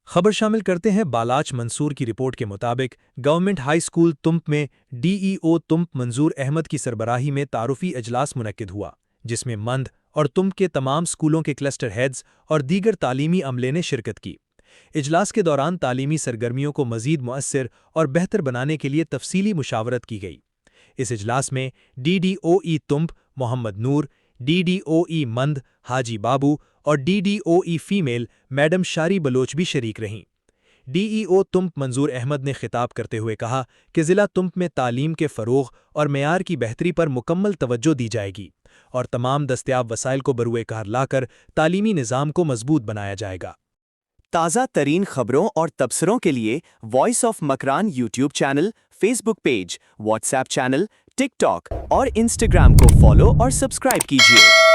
खबर शामिल करते हैं बालाच मंसूर की रिपोर्ट के मुताबिक गवर्नमेंट हाई स्कूल तुंप में डीईओ तुंप मंजूर अहमद की सरबराही में तारुफी अजलास मुनक्किद हुआ, जिसमें मंद और तुंप के तमाम स्कूलों के क्लस्टर हेड्स और दीगर तालीमी अमले ने शिरकत की। इजलास के दौरान तालीमी सरगर्मियों को मजीद मुअस्सर और बेहतर बनाने के लिए तफसीली मुशावरत की गई। इस इजलास में डीडीओई तुंप मोहम्मद नूर, डीडीओई मंद हाजी बाबू और डीडीओई फीमेल मैडम शारी बलोच भी शरीक रहीं। डीईओ तुंप मंजूर अहमद ने खिताब करते हुए कहा कि ज़िला तुंप में तालीम के फ़रोग़ और मेयार की बेहतरी पर मुकम्मल तवज्जो दी जाएगी और तमाम दस्तयाब वसाइल को बरूए कार लाकर तालीमी निज़ाम को मजबूत बनाया जाएगा। ताज़ा तरीन खबरों और तबसरों के लिए voice of Makran YouTube channel, Facebook page, WhatsApp channel, TikTok और इंस्टाग्राम को फॉलो और सब्सक्राइब कीजिए।